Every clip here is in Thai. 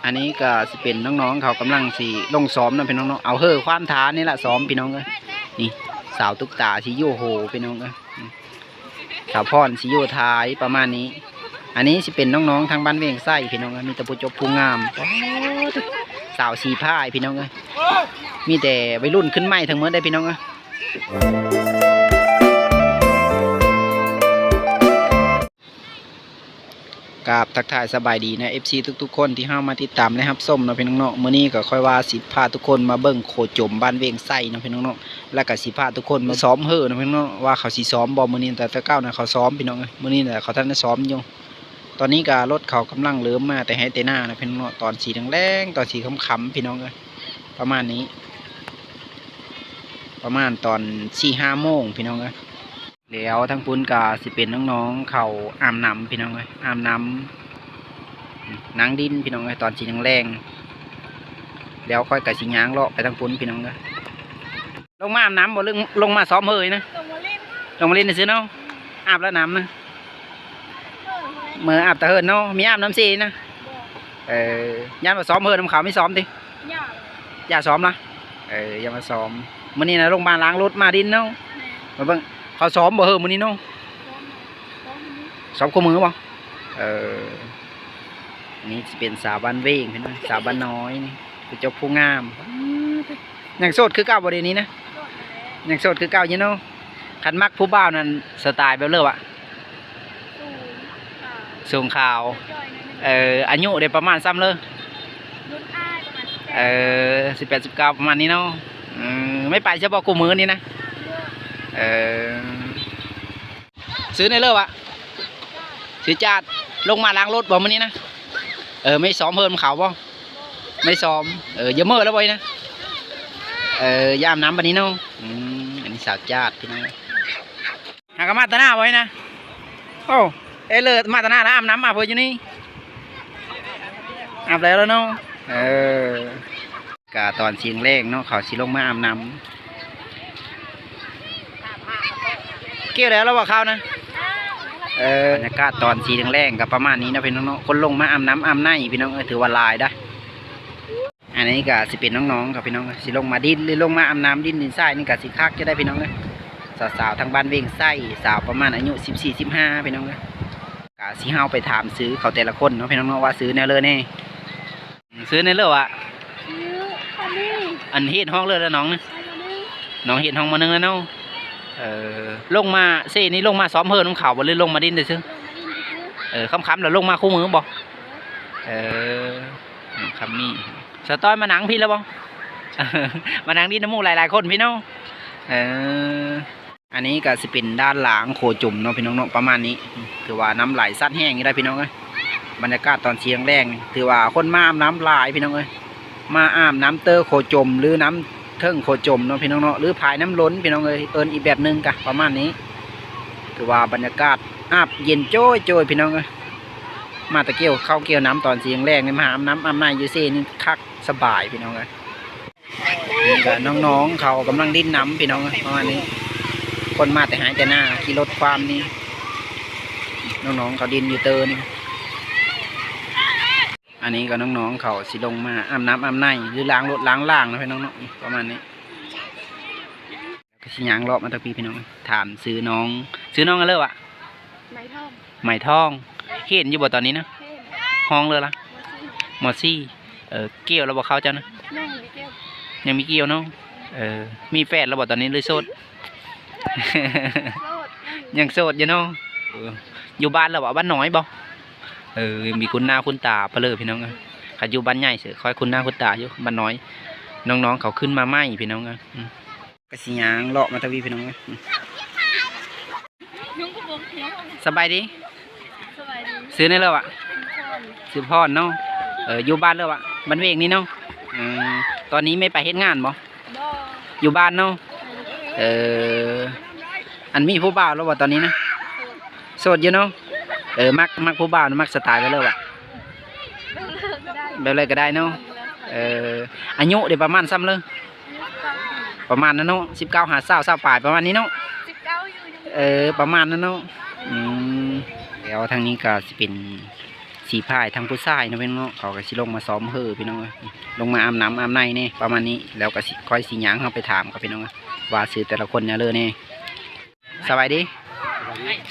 อันนี้ก็สิเป็นน้องๆเขากำลังสีลงซ้อมนะพี่น้องเอาความท้านี่แหละซ้อมพี่น้องเลยนี่สาวตุ๊กตาชิโยโฮพี่น้องเลยสาวพรชิโยท้ายประมาณนี้อันนี้สิเป็นน้องๆทางบ้านเวียงไส้พี่น้องมีแต่ผู้จบผู้งามสาวสีผ้าพี่น้องเลยมีแต่วัยรุ่นขึ้นใหม่ทั้งหมดได้พี่น้องเลยกับทักทายสบายดีนะ FC ทุกๆคนที่เข้ามาติดตามและรับชมนะพี่น้องๆมื้อนี้ก็ค่อยว่าสิพาทุกคนมาเบิ่งโคจมบ้านเวียงไส้นะพี่น้องๆแล้วก็สิพาทุกคนมาซ้อมนะพี่น้องๆว่าเขาสิซ้อมบ่มื้อนี้แต่เก้านะเขาซ้อมพี่น้องมื้อนี้แหละเขาท่านได้ซ้อมอยู่ตอนนี้ก็รถเขากำลังเริ่มมาแต่ให้แต่หน้านะพี่น้องๆตอนสีแดงๆตอนสีค่ำๆพี่น้องประมาณนี้ประมาณตอน 4-5 โมงพี่น้องแล้วทั้งปุ้นกาสิเป็นน้องๆเขาอาบน้ำพี่น้องเลยอาบน้ำนางดินพี่น้องเลยตอนสีแรงแล้วค่อยกะสีย้างเลาะไปทั้งปุ้นพี่น้องเลยลงมาอาบน้ำบ่ลงมาซ้อมเฮยนะลงมาเล่นซื้อเนาะอาบแล้วน้ำนะเมื่ออาบตะเฮินเนาะมีอาบน้ำซีนะย่านมาซ้อมเฮยน้ำขาวไม่ซ้อมดิอย่าซ้อมละอย่ามาซ้อมมื้อนี้นะโรงพยาบาลล้างรถมาดินเนาะมาเบิ่งเขาซ้อมบ่เฮอมื้อนี้เนาะซ้อมคู่มือบ่นี่จะเป็นสาวบ้านเวงเห็นไหมสาวบ้านน้อยนี่คือเจ้าผู้งามยังโสดคือเก่าบ่เดี๋ยวนี้นะยังโสดคือเก่าอยู่เนาะคันมักผู้บ่าวนั่นสไตล์แบบเลิศอะสูงขาวอายุได้ประมาณซ้ำเลย18-19ประมาณนี้เนาะไม่ไปใช่ป่ะคู่มือนี่นะซื้อในเลิศอะซื้อจาดลงมาล้างรถบอกมันนี้นะไม่ซ้อมเพิ่มเขาบ่ไม่ซ้อมเยอะเมื่อแล้วบ่อยนะยามน้ำบันนี้เนาะอันนี้สาวจาดพี่น้องหากมาตาหน้าไว้นะโอ้เลยมาตาหน้านะอาบน้ำมาเพื่ออยู่นี่อาบแล้วเนาะกะตอนเสียงแรกเนาะเขาสิลงมาอาบน้ำเกี่ยวแล้วว่าเขานะบรรยากาศตอนสีแรงๆกับประมาณนี้นะพี่น้องๆคนลงมาอาบน้ำอาบในพี่น้องถือว่าลายได้อันนี้ก็สิเป็นน้องๆกับพี่น้องสิลงมาดินหรือลงมาอาบน้ำดินทรายนี่ก็สิคักจะได้พี่น้องเลยสาวๆทางบ้านเวียงไส้สาวประมาณอายุ14-15พี่น้องเลยก็สิเฮาไปถามซื้อเขาแต่ละคนเนาะพี่น้องว่าซื้อแนวเลยนี่ซื้อในเรื่องอะอันเฮ็ดห้องเลยแล้วน้องนะน้องเฮ็ดห้องมานึงแล้วเนาะลงมาเซ่นี่ลงมาซ้อมเฮิร์น้ำขาวบ่เลยลงมาดินเลยซึ่งค่ำๆแล้วลงมาคู่มือบ่คำนี้สตอยมาหนังพี่แล้วบ่มาหนังดินน้ำมูกหลายๆคนพี่น้องอันนี้ก็สิเป็นด้านหลังโคจุ่มเนาะพี่น้องเนาะประมาณนี้ถือว่าน้ำไหลซัดแห้งนี่ได้พี่น้องเอ้ยบรรยากาศตอนเชียงแรงถือว่าคนมาอาบน้ำลายพี่น้องเอ้ยมาอาบน้ำเตอร์โคจมหรือน้ำเทิงโคจมเนาะพี่น้องเนาะหรือพายน้ำล้นพี่น้องเอ้ยอีกแบบนึงกะประมาณนี้ถือว่าบรรยากาศอาบเย็นโจ้ยพี่น้องเอ้ยมาตะเกียวเข้าเกี่ยวน้ำตอนเชียงแรงนี่มาอาบน้ำอาบน้ำยูเซ่นี่คักสบายพี่น้องเอ้ยนี่ก็น้องๆเขากำลังดิ้นน้ำพี่น้องประมาณนี้คนมาแต่หายแต่หน้าขี่รถความนี้น้องๆเขาดินอยู่เตอร์นี่อันนี้ก็น้องๆเขาสิลงมาอาบน้ำอาบในหรือล้างรถล้างล่างนะพี่น้องๆประมาณนี้ก็สิยางเลาะมาตะปีพี่น้องถามซื้อน้องกันเลยอะไหมทองเห็นอยู่บ่ตอนนี้นะห้องเลยล่ะหมดซี่เกี่ยวเราบอกเขาเจ้านะยังมีเกี่ยวเนาะมีแฟนเราบอกตอนนี้เลยโสดยังโสดอยู่เนาะอยู่บ้านเราบอกบ้านน้อยบ่มีคุณหน้าคุณตาเปลือพี่น้องขัดอยู่บ้านใหญ่เสือคอยคุณหน้าคุณตาอยู่บ้านน้อยน้องๆเขาขึ้นมาไหมพี่น้องกระสียางเลาะมาทวีพี่น้องสบายดีซื้อในเรื่องอะซื้อพ่อเนาะอยู่บ้านเรื่องอะบ้านเวงนี่เนาะตอนนี้ไม่ไปเฮ็ดงานบ่อยู่บ้านเนาะอันมีผู้บ่าวแล้วบ่ตอนนี้นะโสดอยู่เนาะมักผู้บ่าวมักสไตล์ไปเลยว่ะแบบเลยก็ได้เนาะอายุเดี๋ยวประมาณซ้ำเลยประมาณนั้นเนาะ19-20ปลายประมาณนี้เนาะประมาณนั้นเนาะแล้วทางนี้ก็จะเป็น สีพายทั้งผู้ชายนะพี่น้องเขาก็สิลงมาซ้อมเฮอพี่น้องลงมาอาบน้ำอาบในนี่ประมาณนี้แล้วก็ค่อยสีหยางเขาไปถามกับพี่น้องว่าซื้อแต่ละคนเนี่ยเลยนี่สบายดี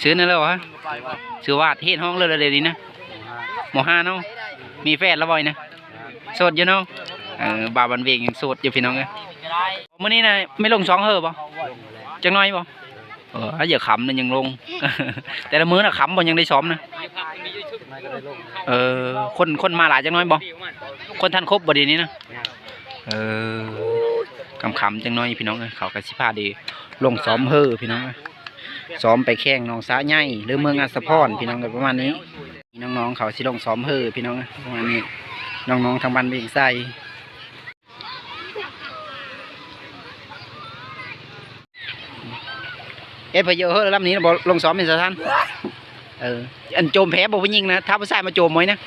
ซื้อนั่นเลยวะซื้อวาดเฮ็ดห้องเลยเลยดีนะม.5เนาะมีแฟนแล้วบ่อยนะโสดอยู่เนาะบ่าวบันเวงยังโสดอยู่พี่น้องเลยมื้อนี้นะไม่ลง2เฮอบ่จังน้อยบ่อย่าขำนะยังลง แต่ละมื้อน่ะขำบ่ยังได้ซ้อมนะคนมาหลายจังน้อยบ่คนทันครบบ่ดีนี้นะขำจังน้อยพี่น้องเขาก็สิพาดีลงซ้อมเฮอพี่น้องซ้อมไปแข่งน้องสาใหญ่หรือเมืองอัสสะพรพี่น้องกันประมาณนี้น้องๆเขาสิลงซ้อมเฮอพี่น้องประมาณนี้น้องๆทางบ้านเวียงไส้พเยอะเฮ้ยลำนี้นะบอกลงซ้อมเป็นสถานอันโจมแพ้บอกพี่ยิงนะถ้าผู้ชายมาโจมไว้นะ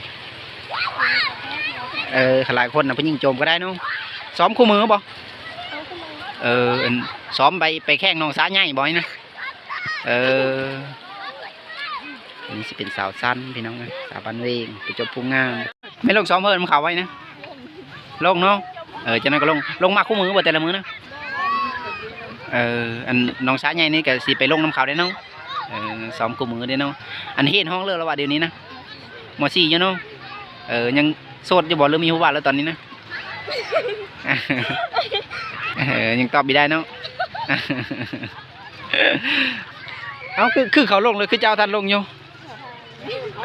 หลายคนนะพี่ยิงโจมก็ได้น้องซ้อมคู่มือบอกซ้อมไปแข่งน้องสาใหญ่บ่อยนะนี่จะเป็นสาวสั้นพี่น้องนะสาวบ้านเวงไปจบพุ่งงามไม่ลงซ้อมเพิ่มเขาไว้นะลงเนาะจากนั้นก็ลงมาคู่มือบ่แต่ละมือนะอันน้องสาใหญ่นี่ก็สิไปลงน้ำเขาได้เนาะซ้อมคู่มือได้เนาะอันเห็นห้องเลิกแล้วว่าเดี๋ยวนี้นะม.4อยู่เนาะยังโสดอยู่บ่หรือมีหัวบ้านแล้วตอนนี้นะยังตอบไม่ได้เนาะเอาคือเขาลงเลยคือเจ้าท่านลงอยู่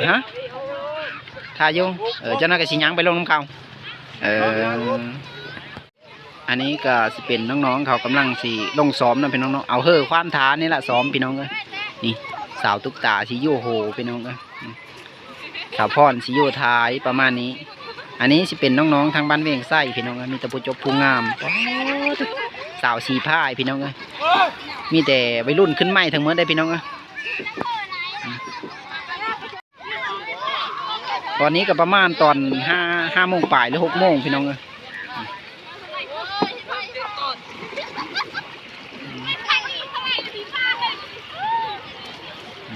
ฮะถ่ายอยู่เจ้าหน้าก็สิยังไปลงน้ำเขาอันนี้ก็สิเป็นน้องๆเขากำลังสิลงซ้อมนะพี่น้องๆเอาเฮอความท้านี่แหละซ้อมพี่น้องเลยนี่สาวตุ๊กตาสิโยโฮพี่น้องเลยสาวพรสิโยท้ายประมาณนี้อันนี้สิเป็นน้องๆทางบ้านเวียงไส้พี่น้องเลยมีตะปูจบภูงามสาวสีผ้าพี่น้องเลยมีแต่วัยรุ่นขึ้นใหม่ทั้งหมดได้พี่น้องเลยตอนนี้ก็ประมาณตอน5 โมงปลายหรือ6 โมงพี่น้องเลย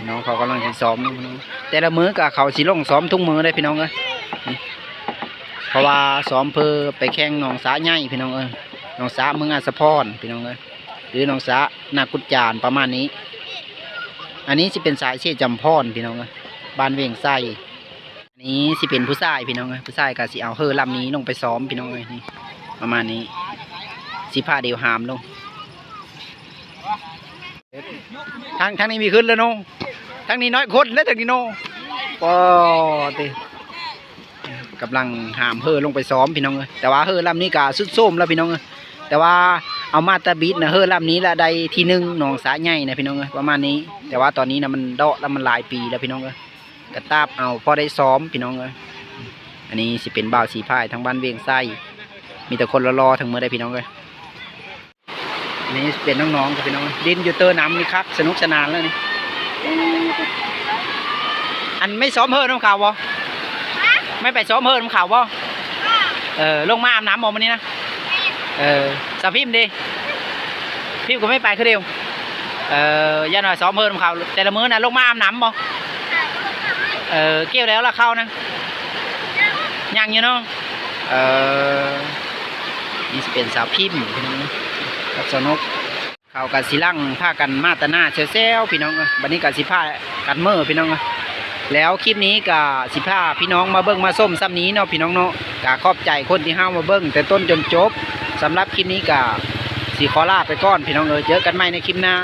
น้องเขากำลังซ้อมแต่ละมื้อกับเขาสิลงซ้อมทุกมื้อได้พี่น้องเลยเพราะว่าซ้อมเพื่อไปแข่งน้องสาใหญ่พี่น้องน้องสาเมืองอัสสะพรพี่น้องเลยหรือน้องสานากุจจานประมาณนี้อันนี้สิเป็นสายเชี่ยจำพรพี่น้องเลยบ้านเวียงไส้อันนี้สิเป็นผู้ชายพี่น้องเลยผู้ชายก็สิเอาเฮอลำนี้ลงไปซ้อมพี่น้องเลยนี่ประมาณนี้สิผ้าเดียวหามลงทางนี้มีขึ้นแล้วน้องทางนี้น้อยคนแล้วทางนี้น้องก็ตีกำลังหามเฮอลงไปซ้อมพี่น้องเลยแต่ว่าเฮอลำนี้ก็สุดโทรมแล้วพี่น้องเลยแต่ว่าเอามาตาบิดนะเฮอลำนี้ละได้ที่1น้องสาใหญ่นะพี่น้องเลยประมาณนี้แต่ว่าตอนนี้นะมันเดาะแล้วมันหลายปีแล้วพี่น้องเลยกระตาบเอาพอได้ซ้อมพี่น้องเลยอันนี้สิเป็นบ่าวสีพายทางบ้านเวียงไส้มีแต่คนรอๆทั้งเมื่อได้พี่น้องเลยอันนี้เป็นน้องๆกับพี่น้องดินอยู่เตอร์น้ำนี่ครับสนุกสนานแล้วนี่อันไม่ซ้อมเฮอน้ำขาวบ่ไม่ไปซ้อมเฮอน้ำขาวบ่ลงมาอาบน้ำหมดวันนี้นะสาวพิมพ์ดิพิมพ์ก็ไม่ไปคือเดียวย่าหน่อยซ้อมเฮอน้ำขาวแต่ละมื้อนะลงมาอาบน้ำบ่เกี่ยวแล้วล่ะเข้านะยังอยู่เนาะนี่จะเป็นสาวพิมพ์พี่น้องกับสนุกเขากับสีลั่งผ้ากันมาตาหน้าเซลพี่น้องวันนี้กับสีผ้ากันเมื่อพี่น้องแล้วคลิปนี้กับสีผ้าพี่น้องมาเบิ้งมาส้มซ้ำนี้เนาะพี่น้องเนาะกะขอบใจคนที่ห้าวมาเบิ้งแต่ต้นจนจบสำหรับคลิปนี้กับสีขอลาไปก่อนพี่น้องเจอกันใหม่ในคลิปหน้า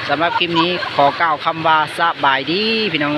สำหรับคลิปนี้ขอกล่าวคำว่าสบายดีพี่น้อง